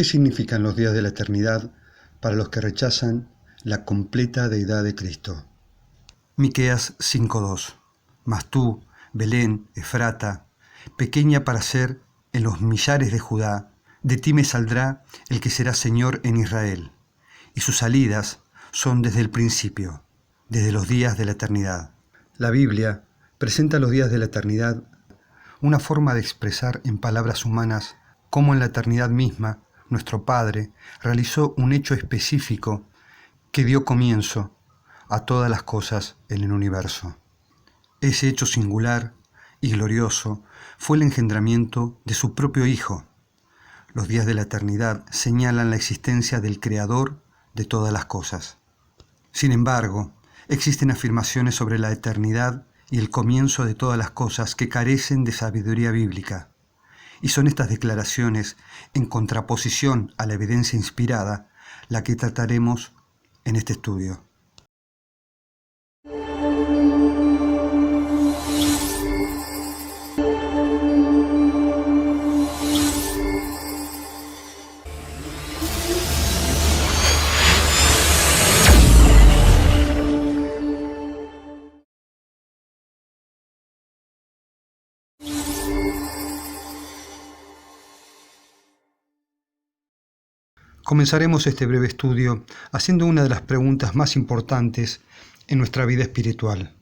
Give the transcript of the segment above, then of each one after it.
¿Qué significan los días de la eternidad para los que rechazan la completa deidad de Cristo? Miqueas 5:2. Mas tú, Belén, Efrata, pequeña para ser en los millares de Judá, de ti me saldrá el que será Señor en Israel, y sus salidas son desde el principio, desde los días de la eternidad. La Biblia presenta los días de la eternidad, una forma de expresar en palabras humanas cómo en la eternidad misma nuestro Padre realizó un hecho específico que dio comienzo a todas las cosas en el universo. Ese hecho singular y glorioso fue el engendramiento de su propio Hijo. Los días de la eternidad señalan la existencia del Creador de todas las cosas. Sin embargo, existen afirmaciones sobre la eternidad y el comienzo de todas las cosas que carecen de sabiduría bíblica. Y son estas declaraciones, en contraposición a la evidencia inspirada, la que trataremos en este estudio. Comenzaremos este breve estudio haciendo una de las preguntas más importantes en nuestra vida espiritual.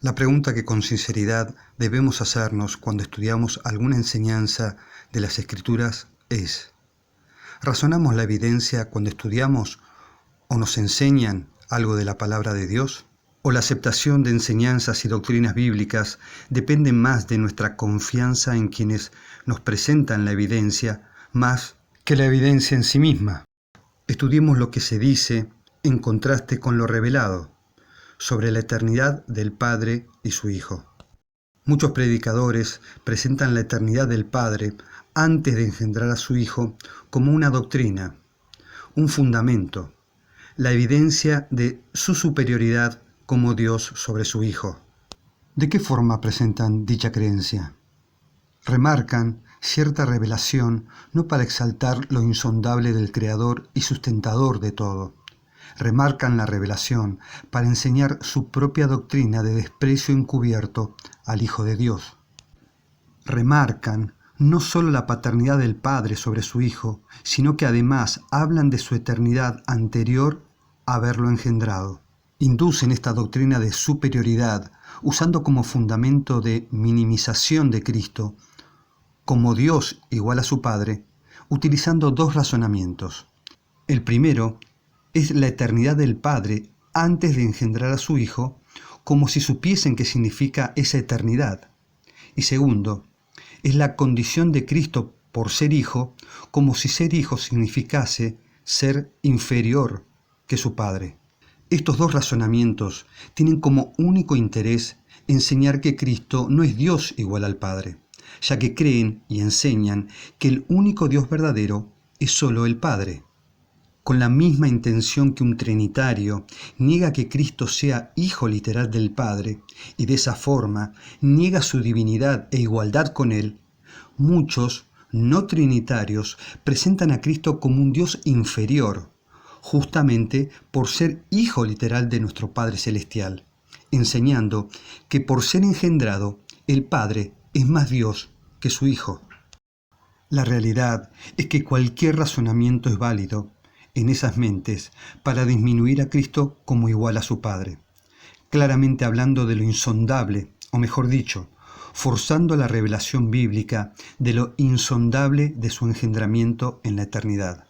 La pregunta que con sinceridad debemos hacernos cuando estudiamos alguna enseñanza de las Escrituras es: ¿razonamos la evidencia cuando estudiamos o nos enseñan algo de la palabra de Dios? ¿O la aceptación de enseñanzas y doctrinas bíblicas depende más de nuestra confianza en quienes nos presentan la evidencia más que la evidencia en sí misma? Estudiemos lo que se dice en contraste con lo revelado sobre la eternidad del Padre y su Hijo. Muchos predicadores presentan la eternidad del Padre antes de engendrar a su Hijo como una doctrina, un fundamento, la evidencia de su superioridad como Dios sobre su Hijo. ¿De qué forma presentan dicha creencia? Remarcan cierta revelación no para exaltar lo insondable del Creador y sustentador de todo. Remarcan la revelación para enseñar su propia doctrina de desprecio encubierto al Hijo de Dios. Remarcan no solo la paternidad del Padre sobre su Hijo, sino que además hablan de su eternidad anterior a haberlo engendrado. Inducen esta doctrina de superioridad usando como fundamento de minimización de Cristo como Dios igual a su Padre, utilizando dos razonamientos. El primero es la eternidad del Padre antes de engendrar a su Hijo, como si supiesen qué significa esa eternidad. Y segundo, es la condición de Cristo por ser Hijo, como si ser Hijo significase ser inferior que su Padre. Estos dos razonamientos tienen como único interés enseñar que Cristo no es Dios igual al Padre, ya que creen y enseñan que el único Dios verdadero es solo el Padre. Con la misma intención que un trinitario niega que Cristo sea hijo literal del Padre y de esa forma niega su divinidad e igualdad con Él, muchos no trinitarios presentan a Cristo como un Dios inferior, justamente por ser hijo literal de nuestro Padre Celestial, enseñando que por ser engendrado, el Padre es más Dios que su Hijo. La realidad es que cualquier razonamiento es válido en esas mentes para disminuir a Cristo como igual a su Padre, claramente hablando de lo insondable, o mejor dicho, forzando la revelación bíblica de lo insondable de su engendramiento en la eternidad.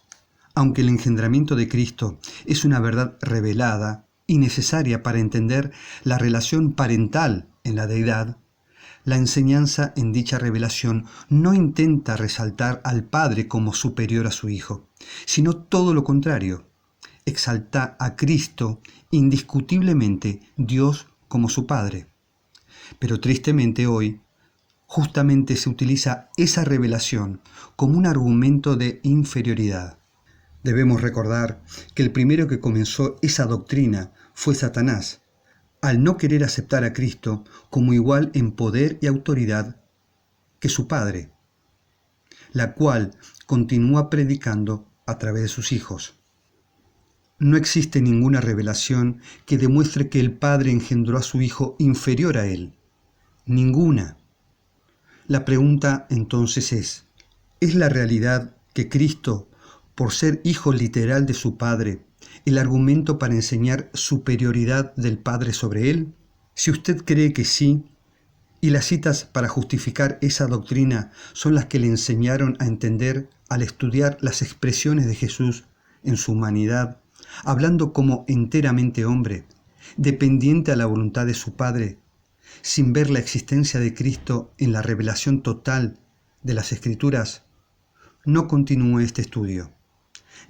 Aunque el engendramiento de Cristo es una verdad revelada y necesaria para entender la relación parental en la deidad, la enseñanza en dicha revelación no intenta resaltar al Padre como superior a su Hijo, sino todo lo contrario, exalta a Cristo indiscutiblemente Dios como su Padre. Pero tristemente hoy, justamente se utiliza esa revelación como un argumento de inferioridad. Debemos recordar que el primero que comenzó esa doctrina fue Satanás, al no querer aceptar a Cristo como igual en poder y autoridad que su Padre, la cual continúa predicando a través de sus hijos. No existe ninguna revelación que demuestre que el Padre engendró a su Hijo inferior a Él. Ninguna. La pregunta entonces ¿es la realidad que Cristo, por ser Hijo literal de su Padre, el argumento para enseñar superioridad del Padre sobre Él? Si usted cree que sí, y las citas para justificar esa doctrina son las que le enseñaron a entender al estudiar las expresiones de Jesús en su humanidad, hablando como enteramente hombre, dependiente a la voluntad de su Padre, sin ver la existencia de Cristo en la revelación total de las Escrituras, no continúe este estudio.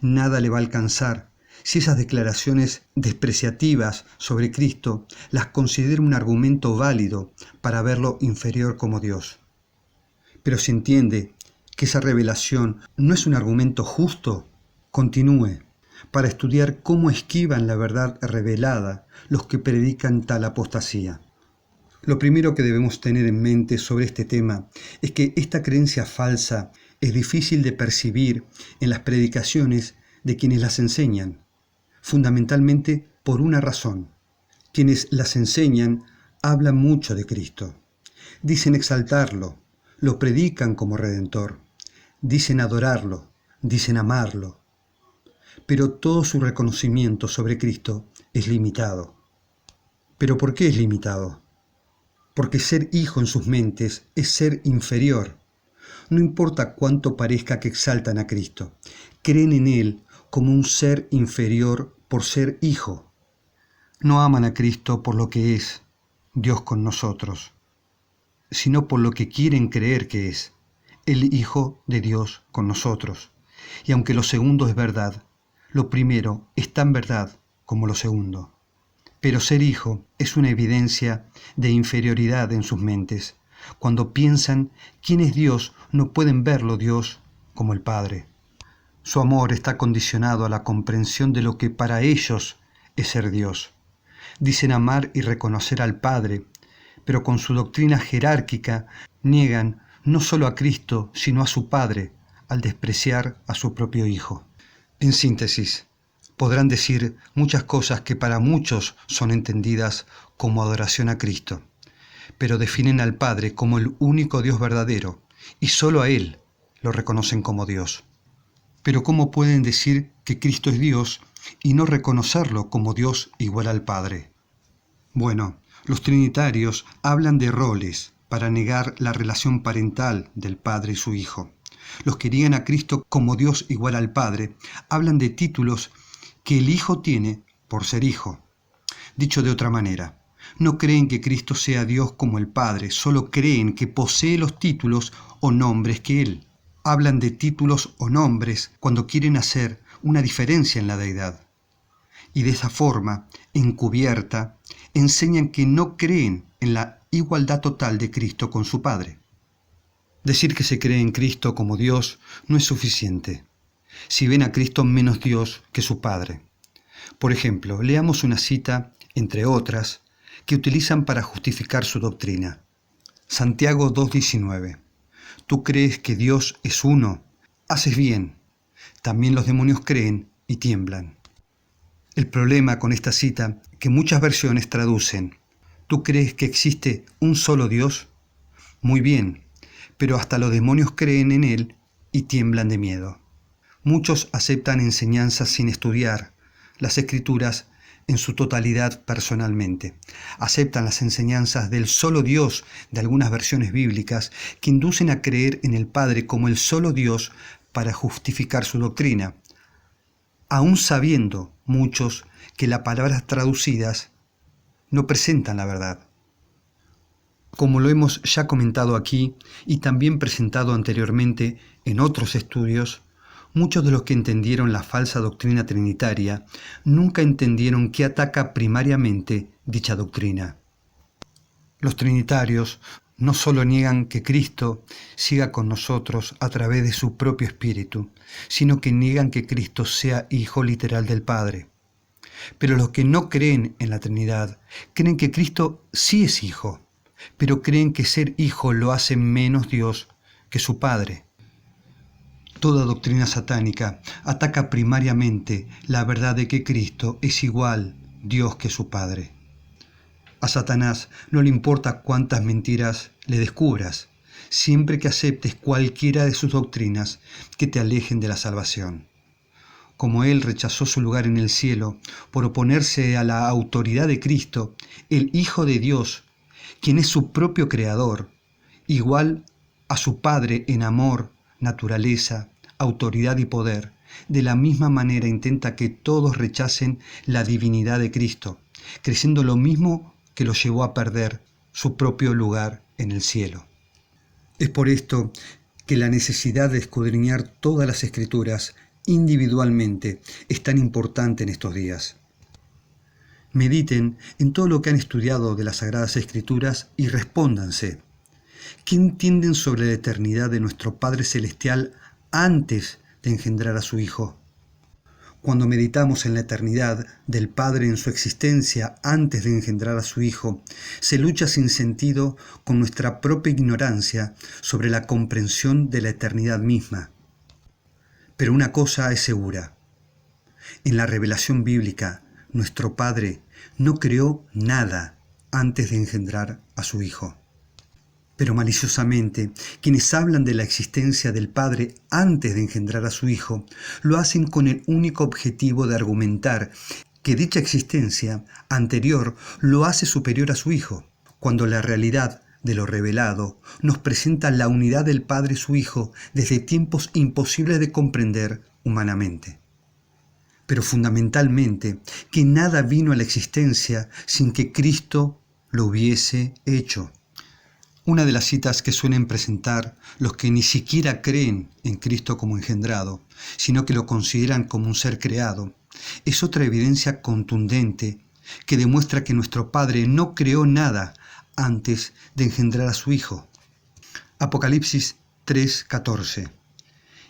Nada le va a alcanzar si esas declaraciones despreciativas sobre Cristo las considera un argumento válido para verlo inferior como Dios. Pero si entiende que esa revelación no es un argumento justo, continúe para estudiar cómo esquivan la verdad revelada los que predican tal apostasía. Lo primero que debemos tener en mente sobre este tema es que esta creencia falsa es difícil de percibir en las predicaciones de quienes las enseñan, fundamentalmente por una razón. Quienes las enseñan hablan mucho de Cristo, dicen exaltarlo, lo predican como Redentor, dicen adorarlo, dicen amarlo, pero todo su reconocimiento sobre Cristo es limitado. ¿Pero por qué es limitado? Porque ser hijo en sus mentes es ser inferior. No importa cuánto parezca que exaltan a Cristo, creen en Él como un ser inferior por ser hijo. No aman a Cristo por lo que es, Dios con nosotros, sino por lo que quieren creer que es, el Hijo de Dios con nosotros. Y aunque lo segundo es verdad, lo primero es tan verdad como lo segundo. Pero ser hijo es una evidencia de inferioridad en sus mentes. Cuando piensan quién es Dios, no pueden verlo Dios como el Padre. Su amor está condicionado a la comprensión de lo que para ellos es ser Dios. Dicen amar y reconocer al Padre, pero con su doctrina jerárquica niegan no solo a Cristo, sino a su Padre, al despreciar a su propio Hijo. En síntesis, podrán decir muchas cosas que para muchos son entendidas como adoración a Cristo, pero definen al Padre como el único Dios verdadero, y solo a Él lo reconocen como Dios. Pero ¿cómo pueden decir que Cristo es Dios y no reconocerlo como Dios igual al Padre? Bueno, los trinitarios hablan de roles para negar la relación parental del Padre y su Hijo. Los que niegan a Cristo como Dios igual al Padre hablan de títulos que el Hijo tiene por ser Hijo. Dicho de otra manera, no creen que Cristo sea Dios como el Padre, solo creen que posee los títulos o nombres que Él. Hablan de títulos o nombres cuando quieren hacer una diferencia en la deidad. Y de esa forma, encubierta, enseñan que no creen en la igualdad total de Cristo con su Padre. Decir que se cree en Cristo como Dios no es suficiente, si ven a Cristo menos Dios que su Padre. Por ejemplo, leamos una cita, entre otras, que utilizan para justificar su doctrina. Santiago 2:19. Tú crees que Dios es uno, haces bien. También los demonios creen y tiemblan. El problema con esta cita, que muchas versiones traducen, ¿tú crees que existe un solo Dios? Muy bien, pero hasta los demonios creen en Él y tiemblan de miedo. Muchos aceptan enseñanzas sin estudiar las Escrituras en su totalidad personalmente. Aceptan las enseñanzas del solo Dios de algunas versiones bíblicas que inducen a creer en el Padre como el solo Dios para justificar su doctrina, aun sabiendo muchos que las palabras traducidas no presentan la verdad. Como lo hemos ya comentado aquí y también presentado anteriormente en otros estudios, muchos de los que entendieron la falsa doctrina trinitaria nunca entendieron qué ataca primariamente dicha doctrina. Los trinitarios no solo niegan que Cristo siga con nosotros a través de su propio Espíritu, sino que niegan que Cristo sea Hijo literal del Padre. Pero los que no creen en la Trinidad creen que Cristo sí es Hijo, pero creen que ser Hijo lo hace menos Dios que su Padre. Toda doctrina satánica ataca primariamente la verdad de que Cristo es igual Dios que su Padre. A Satanás no le importa cuántas mentiras le descubras, siempre que aceptes cualquiera de sus doctrinas que te alejen de la salvación. Como él rechazó su lugar en el cielo por oponerse a la autoridad de Cristo, el Hijo de Dios, quien es su propio Creador, igual a su Padre en amor, naturaleza, autoridad y poder, de la misma manera intenta que todos rechacen la divinidad de Cristo, creyendo lo mismo que lo llevó a perder su propio lugar en el cielo. Es por esto que la necesidad de escudriñar todas las Escrituras individualmente es tan importante en estos días. Mediten en todo lo que han estudiado de las Sagradas Escrituras y respóndanse. ¿Qué entienden sobre la eternidad de nuestro Padre Celestial antes de engendrar a su Hijo? Cuando meditamos en la eternidad del Padre en su existencia antes de engendrar a su Hijo, se lucha sin sentido con nuestra propia ignorancia sobre la comprensión de la eternidad misma. Pero una cosa es segura. En la revelación bíblica, nuestro Padre no creó nada antes de engendrar a su Hijo. Pero maliciosamente, quienes hablan de la existencia del Padre antes de engendrar a su Hijo, lo hacen con el único objetivo de argumentar que dicha existencia anterior lo hace superior a su Hijo, cuando la realidad de lo revelado nos presenta la unidad del Padre y su Hijo desde tiempos imposibles de comprender humanamente. Pero fundamentalmente, que nada vino a la existencia sin que Cristo lo hubiese hecho. Una de las citas que suelen presentar los que ni siquiera creen en Cristo como engendrado, sino que lo consideran como un ser creado, es otra evidencia contundente que demuestra que nuestro Padre no creó nada antes de engendrar a su Hijo. Apocalipsis 3:14.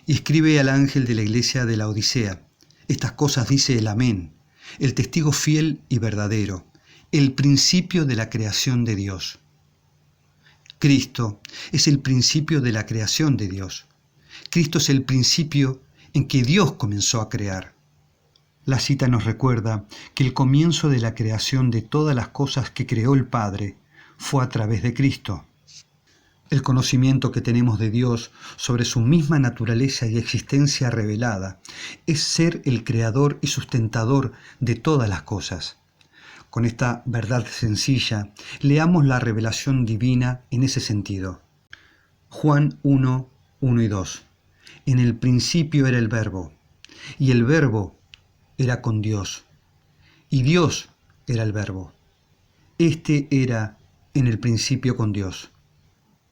Y escribe al ángel de la iglesia de la Odisea: estas cosas dice el Amén, el testigo fiel y verdadero, el principio de la creación de Dios. Cristo es el principio de la creación de Dios. Cristo es el principio en que Dios comenzó a crear. La cita nos recuerda que el comienzo de la creación de todas las cosas que creó el Padre fue a través de Cristo. El conocimiento que tenemos de Dios sobre su misma naturaleza y existencia revelada es ser el creador y sustentador de todas las cosas. Con esta verdad sencilla, leamos la revelación divina en ese sentido. Juan 1, 1 y 2. En el principio era el Verbo, y el Verbo era con Dios, y Dios era el Verbo. Este era en el principio con Dios.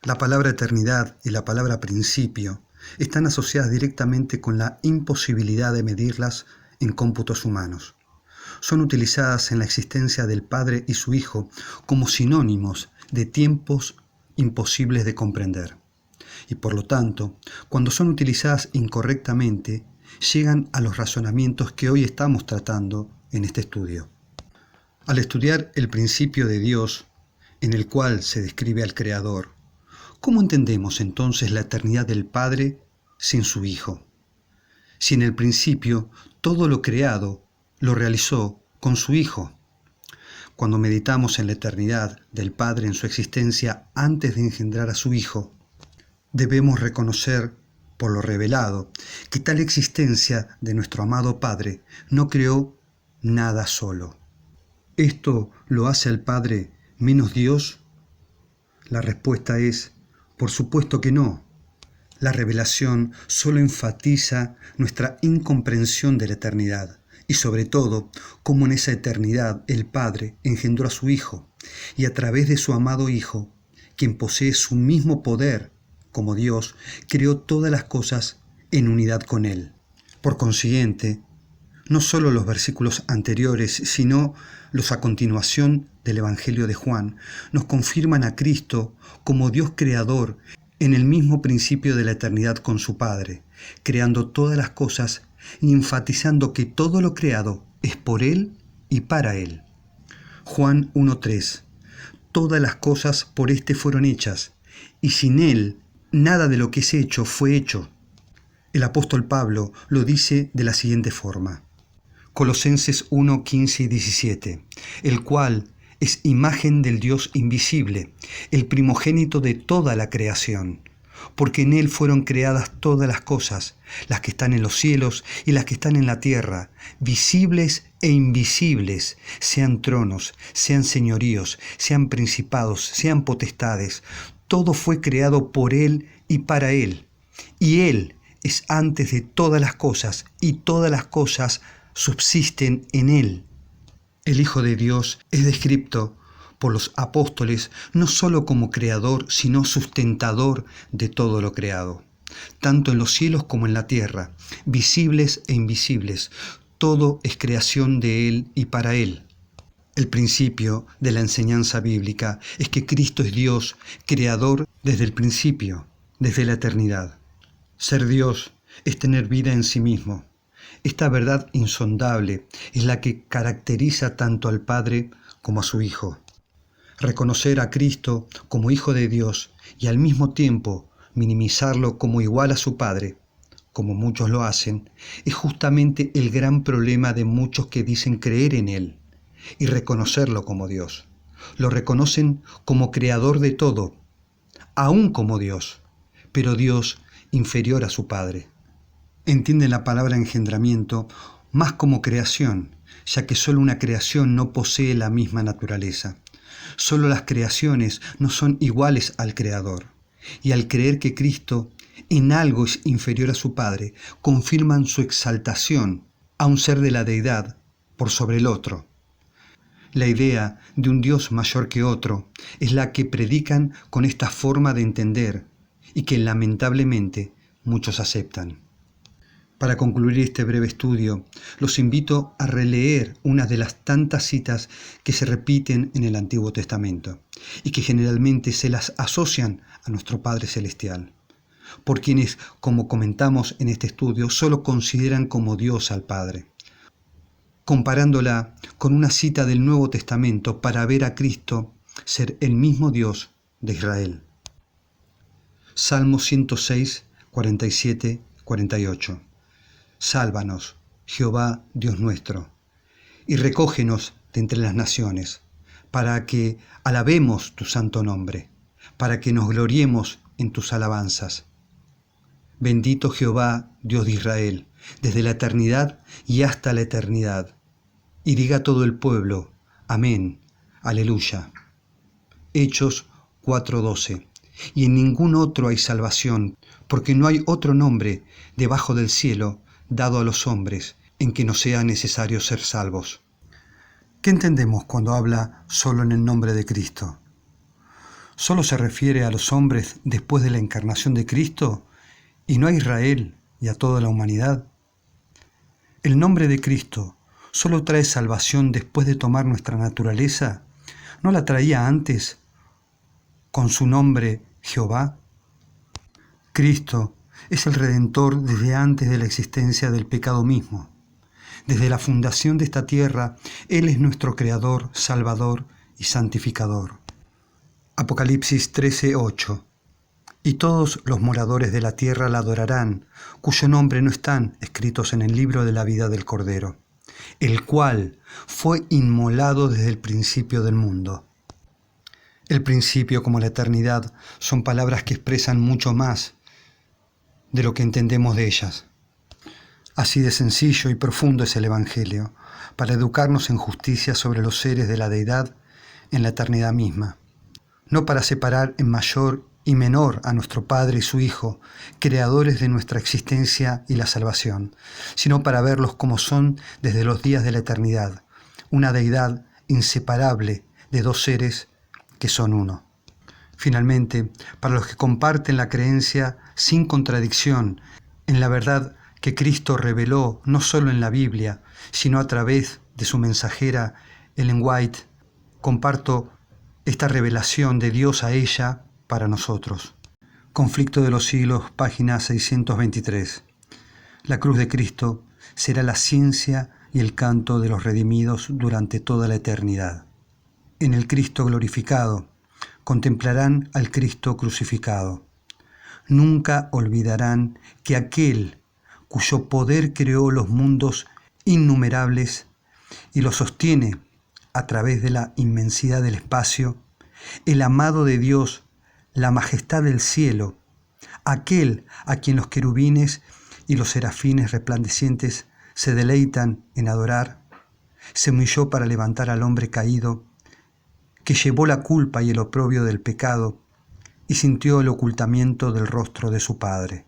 La palabra eternidad y la palabra principio están asociadas directamente con la imposibilidad de medirlas en cómputos humanos. Son utilizadas en la existencia del Padre y su Hijo como sinónimos de tiempos imposibles de comprender. Y por lo tanto, cuando son utilizadas incorrectamente, llegan a los razonamientos que hoy estamos tratando en este estudio. Al estudiar el principio de Dios, en el cual se describe al Creador, ¿cómo entendemos entonces la eternidad del Padre sin su Hijo? Si en el principio todo lo creado lo realizó con su Hijo. Cuando meditamos en la eternidad del Padre en su existencia antes de engendrar a su Hijo, debemos reconocer, por lo revelado, que tal existencia de nuestro amado Padre no creó nada solo. ¿Esto lo hace al Padre menos Dios? La respuesta es, por supuesto que no. La revelación solo enfatiza nuestra incomprensión de la eternidad. Y sobre todo, cómo en esa eternidad el Padre engendró a su Hijo, y a través de su amado Hijo, quien posee su mismo poder como Dios, creó todas las cosas en unidad con Él. Por consiguiente, no solo los versículos anteriores, sino los a continuación del Evangelio de Juan, nos confirman a Cristo como Dios creador en el mismo principio de la eternidad con su Padre, creando todas las cosas y enfatizando que todo lo creado es por Él y para Él. Juan 1:3. Todas las cosas por éste fueron hechas, y sin Él nada de lo que es hecho fue hecho. El apóstol Pablo lo dice de la siguiente forma. Colosenses 1, 15 y 17, el cual es imagen del Dios invisible, el primogénito de toda la creación, porque en Él fueron creadas todas las cosas, las que están en los cielos y las que están en la tierra, visibles e invisibles, sean tronos, sean señoríos, sean principados, sean potestades. Todo fue creado por Él y para Él, y Él es antes de todas las cosas, y todas las cosas subsisten en Él. El Hijo de Dios es descrito por los apóstoles no solo como creador, sino sustentador de todo lo creado, tanto en los cielos como en la tierra, visibles e invisibles. Todo es creación de Él y para Él. El principio de la enseñanza bíblica es que Cristo es Dios, creador desde el principio, desde la eternidad. Ser Dios es tener vida en sí mismo. Esta verdad insondable es la que caracteriza tanto al Padre como a su Hijo. Reconocer a Cristo como Hijo de Dios y al mismo tiempo minimizarlo como igual a su Padre, como muchos lo hacen, es justamente el gran problema de muchos que dicen creer en Él y reconocerlo como Dios. Lo reconocen como creador de todo, aún como Dios, pero Dios inferior a su Padre. Entienden la palabra engendramiento más como creación, ya que solo una creación no posee la misma naturaleza. Solo las creaciones no son iguales al Creador. Y al creer que Cristo en algo es inferior a su Padre, confirman su exaltación a un ser de la deidad por sobre el otro. La idea de un Dios mayor que otro es la que predican con esta forma de entender y que lamentablemente muchos aceptan. Para concluir este breve estudio, los invito a releer una de las tantas citas que se repiten en el Antiguo Testamento y que generalmente se las asocian a nuestro Padre Celestial, por quienes, como comentamos en este estudio, solo consideran como Dios al Padre, comparándola con una cita del Nuevo Testamento para ver a Cristo ser el mismo Dios de Israel. Salmo 106, 47, 48. Sálvanos, Jehová Dios nuestro, y recógenos de entre las naciones, para que alabemos tu santo nombre, para que nos gloriemos en tus alabanzas. Bendito Jehová, Dios de Israel, desde la eternidad y hasta la eternidad. Y diga todo el pueblo, amén, aleluya. Hechos 4:12. Y en ningún otro hay salvación, porque no hay otro nombre debajo del cielo dado a los hombres en que no sea necesario ser salvos. ¿Qué entendemos cuando habla solo en el nombre de Cristo? ¿Solo se refiere a los hombres después de la encarnación de Cristo y no a Israel y a toda la humanidad? ¿El nombre de Cristo solo trae salvación después de tomar nuestra naturaleza? ¿No la traía antes con su nombre Jehová? Cristo es el Redentor desde antes de la existencia del pecado mismo. Desde la fundación de esta tierra, Él es nuestro Creador, Salvador y Santificador. Apocalipsis 13:8. Y todos los moradores de la tierra la adorarán, cuyo nombre no están escritos en el libro de la vida del Cordero, el cual fue inmolado desde el principio del mundo. El principio como la eternidad son palabras que expresan mucho más de lo que entendemos de ellas. Así de sencillo y profundo es el Evangelio, para educarnos en justicia sobre los seres de la deidad en la eternidad misma, no para separar en mayor y menor a nuestro Padre y su Hijo, creadores de nuestra existencia y la salvación, sino para verlos como son desde los días de la eternidad, una deidad inseparable de dos seres que son uno. Finalmente, para los que comparten la creencia sin contradicción en la verdad que Cristo reveló no solo en la Biblia, sino a través de su mensajera Ellen White, comparto esta revelación de Dios a ella para nosotros. Conflicto de los siglos, página 623. La cruz de Cristo será la ciencia y el canto de los redimidos durante toda la eternidad. En el Cristo glorificado, contemplarán al Cristo crucificado. Nunca olvidarán que aquel cuyo poder creó los mundos innumerables y los sostiene a través de la inmensidad del espacio, el amado de Dios, la majestad del cielo, aquel a quien los querubines y los serafines resplandecientes se deleitan en adorar, se humilló para levantar al hombre caído, que llevó la culpa y el oprobio del pecado y sintió el ocultamiento del rostro de su Padre,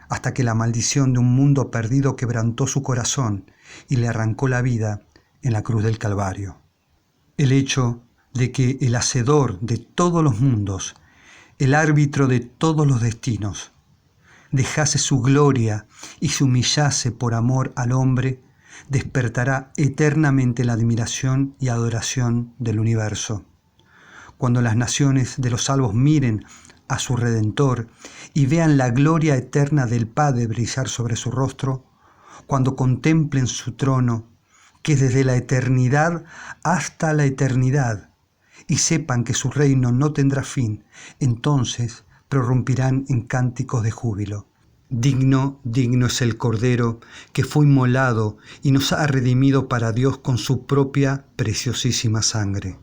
hasta que la maldición de un mundo perdido quebrantó su corazón y le arrancó la vida en la cruz del Calvario. El hecho de que el hacedor de todos los mundos, el árbitro de todos los destinos, dejase su gloria y se humillase por amor al hombre, despertará eternamente la admiración y adoración del universo. Cuando las naciones de los salvos miren a su Redentor y vean la gloria eterna del Padre brillar sobre su rostro, cuando contemplen su trono, que es desde la eternidad hasta la eternidad, y sepan que su reino no tendrá fin, entonces prorrumpirán en cánticos de júbilo. Digno, digno es el Cordero que fue inmolado y nos ha redimido para Dios con su propia preciosísima sangre.